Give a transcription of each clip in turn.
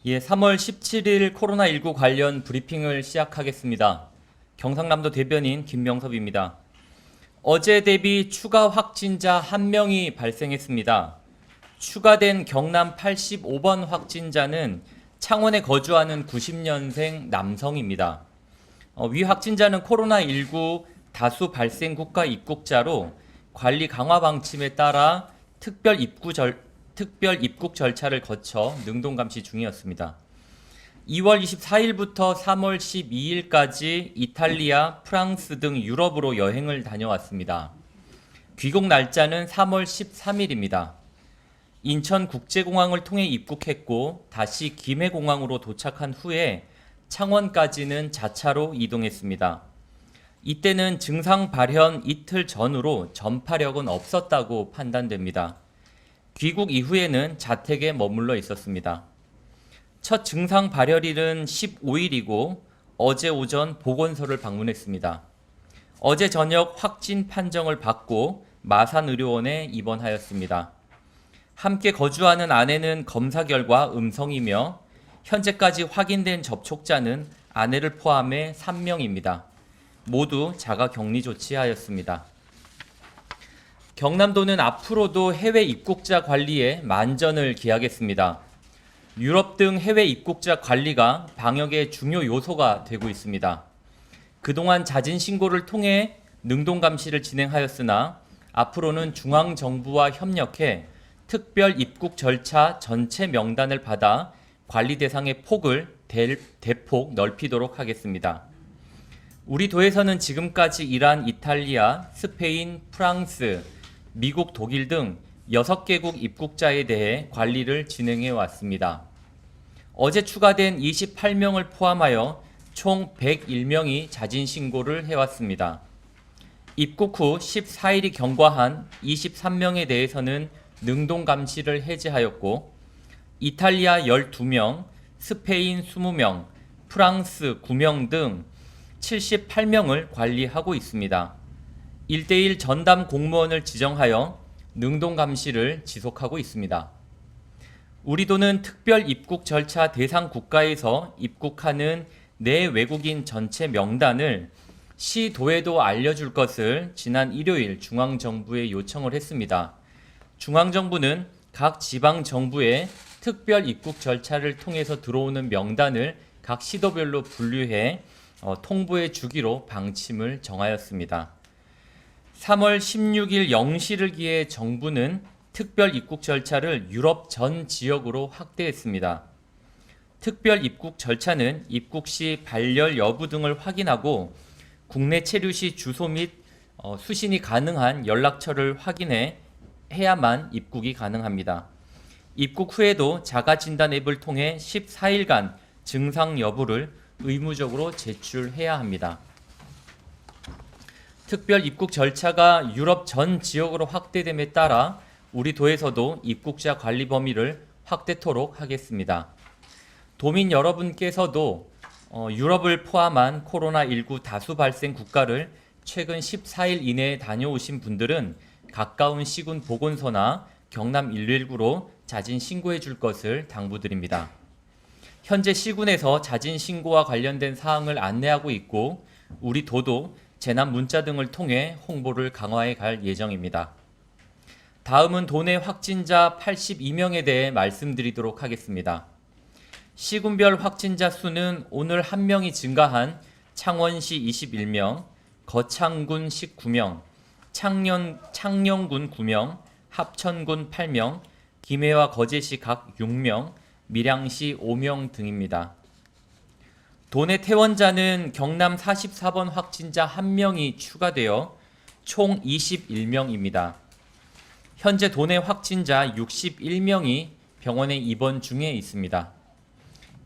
3월 17일 코로나19 관련 브리핑을 시작하겠습니다. 경상남도 대변인 김명섭입니다. 어제 대비 추가 확진자 1명이 발생했습니다. 추가된 경남 85번 확진자는 창원에 거주하는 90년생 남성입니다. 위 확진자는 코로나19 다수 발생 국가 입국자로 관리 강화 방침에 따라 특별 입국 절차를 거쳐 능동 감시 중이었습니다. 2월 24일부터 3월 12일까지 이탈리아, 프랑스 등 유럽으로 여행을 다녀왔습니다. 귀국 날짜는 3월 13일입니다. 인천국제공항을 통해 입국했고 다시 김해공항으로 도착한 후에 창원까지는 자차로 이동했습니다. 이때는 증상 발현 이틀 전후로 전파력은 없었다고 판단됩니다. 귀국 이후에는 자택에 머물러 있었습니다. 첫 증상 발열일은 15일이고 어제 오전 보건소를 방문했습니다. 어제 저녁 확진 판정을 받고 마산의료원에 입원하였습니다. 함께 거주하는 아내는 검사 결과 음성이며 현재까지 확인된 접촉자는 아내를 포함해 3명입니다. 모두 자가 격리 조치하였습니다. 경남도는 앞으로도 해외 입국자 관리에 만전을 기하겠습니다. 유럽 등 해외 입국자 관리가 방역의 중요 요소가 되고 있습니다. 그동안 자진 신고를 통해 능동 감시를 진행하였으나 앞으로는 중앙정부와 협력해 특별 입국 절차 전체 명단을 받아 관리 대상의 폭을 대폭 넓히도록 하겠습니다. 우리 도에서는 지금까지 이란, 이탈리아, 스페인, 프랑스, 미국, 독일 등 6개국 입국자에 대해 관리를 진행해 왔습니다. 어제 추가된 28명을 포함하여 총 101명이 자진 신고를 해왔습니다. 입국 후 14일이 경과한 23명에 대해서는 능동 감시를 해제하였고 이탈리아 12명, 스페인 20명, 프랑스 9명 등 78명을 관리하고 있습니다. 1대1 전담 공무원을 지정하여 능동 감시를 지속하고 있습니다. 우리 도는 특별 입국 절차 대상 국가에서 입국하는 내 외국인 전체 명단을 시도에도 알려줄 것을 지난 일요일 중앙정부에 요청을 했습니다. 중앙정부는 각 지방정부에 특별 입국 절차를 통해서 들어오는 명단을 각 시도별로 분류해 통보해 주기로 방침을 정하였습니다. 3월 16일 0시를 기해 정부는 특별 입국 절차를 유럽 전 지역으로 확대했습니다. 특별 입국 절차는 입국 시 발열 여부 등을 확인하고 국내 체류 시 주소 및 수신이 가능한 연락처를 확인해 해야만 입국이 가능합니다. 입국 후에도 자가진단 앱을 통해 14일간 증상 여부를 의무적으로 제출해야 합니다. 특별 입국 절차가 유럽 전 지역으로 확대됨에 따라 우리 도에서도 입국자 관리 범위를 확대토록 하겠습니다. 도민 여러분께서도 유럽을 포함한 코로나19 다수 발생 국가를 최근 14일 이내에 다녀오신 분들은 가까운 시군 보건소나 경남 119로 자진 신고해 줄 것을 당부드립니다. 현재 시군에서 자진 신고와 관련된 사항을 안내하고 있고 우리 도도 재난 문자 등을 통해 홍보를 강화해 갈 예정입니다. 다음은 도내 확진자 82명에 대해 말씀드리도록 하겠습니다. 시군별 확진자 수는 오늘 1명이 증가한 창원시 21명, 거창군 19명, 창녕군 9명, 합천군 8명, 김해와 거제시 각 6명, 밀양시 5명 등입니다. 도내 퇴원자는 경남 44번 확진자 1명이 추가되어 총 21명입니다. 현재 도내 확진자 61명이 병원에 입원 중에 있습니다.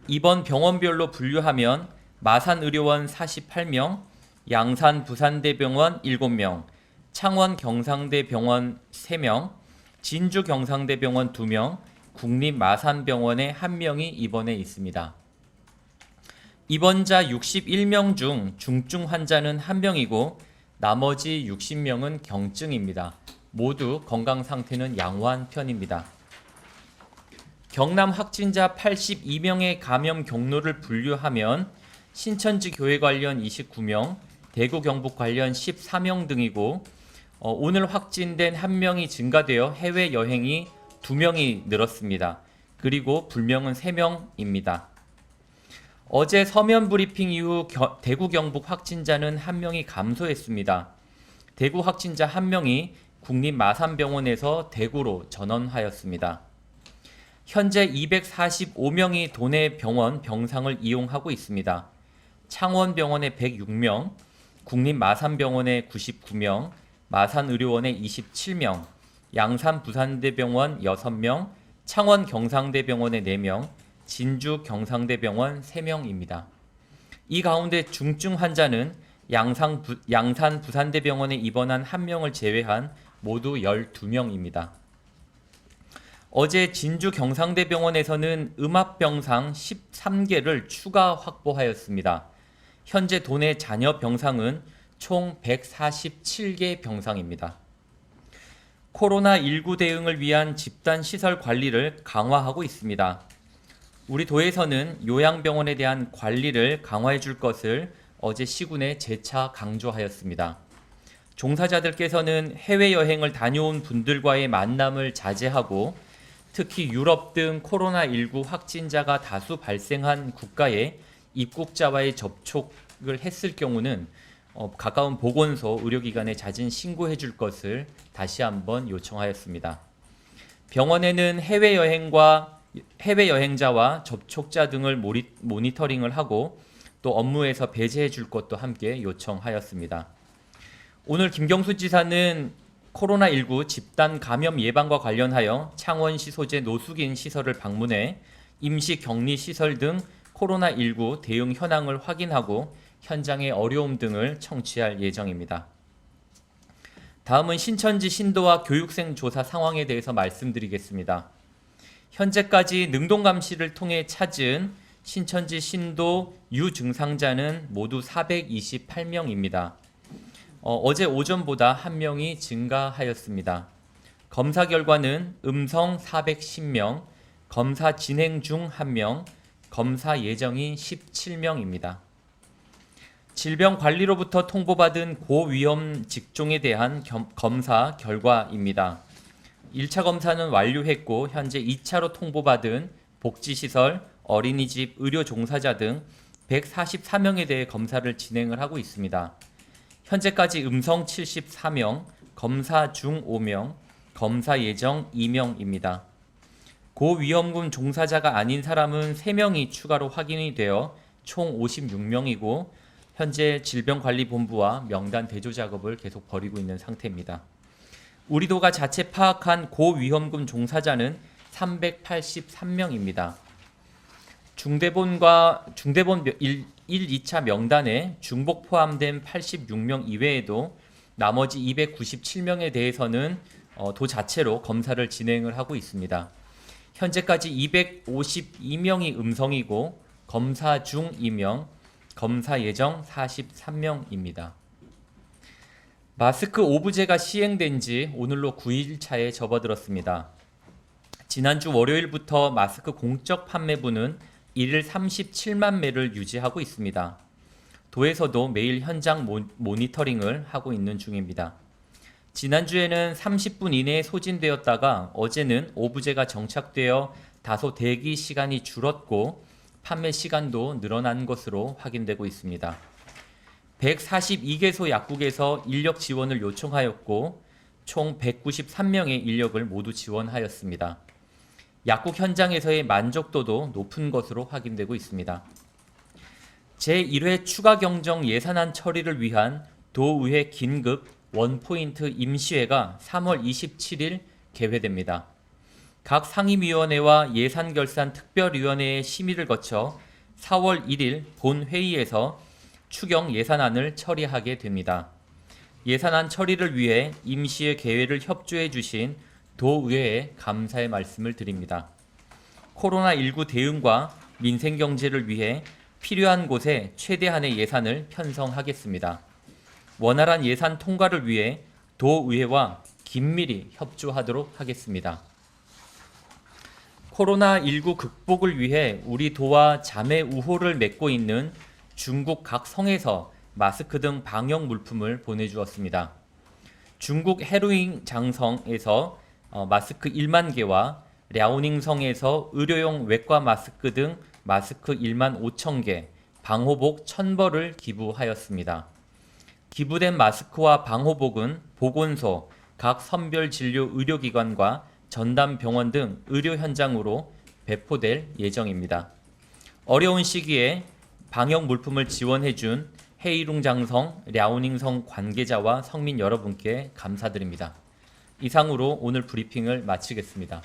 입원 병원별로 분류하면 마산의료원 48명, 양산 부산대병원 7명, 창원 경상대병원 3명, 진주 경상대병원 2명, 국립마산병원에 1명이 입원해 있습니다. 입원자 61명 중 중증 환자는 1명이고 나머지 60명은 경증입니다. 모두 건강 상태는 양호한 편입니다. 경남 확진자 82명의 감염 경로를 분류하면 신천지 교회 관련 29명, 대구 경북 관련 14명 등이고 오늘 확진된 1명이 증가되어 해외 여행이 2명이 늘었습니다. 그리고 불명은 3명입니다. 어제 서면 브리핑 이후 대구 경북 확진자는 1명이 감소했습니다. 대구 확진자 1명이 국립마산병원에서 대구로 전원하였습니다. 현재 245명이 도내 병원 병상을 이용하고 있습니다. 창원병원에 106명, 국립마산병원에 99명, 마산의료원에 27명, 양산부산대병원 6명, 창원경상대병원에 4명, 진주경상대병원 3명입니다. 이 가운데 중증 환자는 양산부산대병원에 입원한 1명을 제외한 모두 12명입니다. 어제 진주경상대병원에서는 음압병상 13개를 추가 확보하였습니다. 현재 도내 잔여 병상은 총 147개 병상입니다. 코로나19 대응을 위한 집단시설 관리를 강화하고 있습니다. 우리 도에서는 요양병원에 대한 관리를 강화해 줄 것을 어제 시군에 재차 강조하였습니다. 종사자들께서는 해외여행을 다녀온 분들과의 만남을 자제하고 특히 유럽 등 코로나19 확진자가 다수 발생한 국가에 입국자와의 접촉을 했을 경우는 가까운 보건소, 의료기관에 자진 신고해 줄 것을 다시 한번 요청하였습니다. 병원에는 해외여행자와 접촉자 등을 모니터링을 하고 또 업무에서 배제해 줄 것도 함께 요청하였습니다. 오늘 김경수 지사는 코로나19 집단 감염 예방과 관련하여 창원시 소재 노숙인 시설을 방문해 임시 격리 시설 등 코로나19 대응 현황을 확인하고 현장의 어려움 등을 청취할 예정입니다. 다음은 신천지 신도와 교육생 조사 상황에 대해서 말씀드리겠습니다. 현재까지 능동감시를 통해 찾은 신천지 신도 유증상자는 모두 428명입니다. 어제 오전보다 1명이 증가하였습니다. 검사 결과는 음성 410명, 검사 진행 중 1명, 검사 예정인 17명입니다. 질병관리로부터 통보받은 고위험 직종에 대한 검사 결과입니다. 1차 검사는 완료했고 현재 2차로 통보받은 복지시설, 어린이집, 의료 종사자 등 144명에 대해 검사를 진행을 하고 있습니다. 현재까지 음성 74명, 검사 중 5명, 검사 예정 2명입니다. 고위험군 종사자가 아닌 사람은 3명이 추가로 확인이 되어 총 56명이고 현재 질병관리본부와 명단 대조 작업을 계속 벌이고 있는 상태입니다. 우리 도가 자체 파악한 고위험군 종사자는 383명입니다. 중대본 1, 2차 명단에 중복 포함된 86명 이외에도 나머지 297명에 대해서는 도 자체로 검사를 진행을 하고 있습니다. 현재까지 252명이 음성이고 검사 중 2명, 검사 예정 43명입니다. 마스크 오브제가 시행된 지 오늘로 9일차에 접어들었습니다. 지난주 월요일부터 마스크 공적 판매부는 1일 37만 매를 유지하고 있습니다. 도에서도 매일 현장 모니터링을 하고 있는 중입니다. 지난주에는 30분 이내에 소진되었다가 어제는 오브제가 정착되어 다소 대기 시간이 줄었고 판매 시간도 늘어난 것으로 확인되고 있습니다. 142개소 약국에서 인력 지원을 요청하였고 총 193명의 인력을 모두 지원하였습니다. 약국 현장에서의 만족도도 높은 것으로 확인되고 있습니다. 제1회 추가 경정 예산안 처리를 위한 도의회 긴급 원포인트 임시회가 3월 27일 개회됩니다. 각 상임위원회와 예산결산특별위원회의 심의를 거쳐 4월 1일 본회의에서 추경 예산안을 처리하게 됩니다. 예산안 처리를 위해 임시회 개회를 협조해 주신 도의회에 감사의 말씀을 드립니다. 코로나19 대응과 민생경제를 위해 필요한 곳에 최대한의 예산을 편성하겠습니다. 원활한 예산 통과를 위해 도의회와 긴밀히 협조하도록 하겠습니다. 코로나19 극복을 위해 우리 도와 자매 우호를 맺고 있는 중국 각 성에서 마스크 등 방역 물품을 보내주었습니다. 중국 해루잉 장성에서 마스크 1만 개와 랴오닝성에서 의료용 외과 마스크 등 마스크 1만 5천 개, 방호복 1,000벌을 기부하였습니다. 기부된 마스크와 방호복은 보건소, 각 선별 진료 의료기관과 전담병원 등 의료 현장으로 배포될 예정입니다. 어려운 시기에 방역 물품을 지원해준 헤이룽 장성, 랴오닝성 관계자와 성민 여러분께 감사드립니다. 이상으로 오늘 브리핑을 마치겠습니다.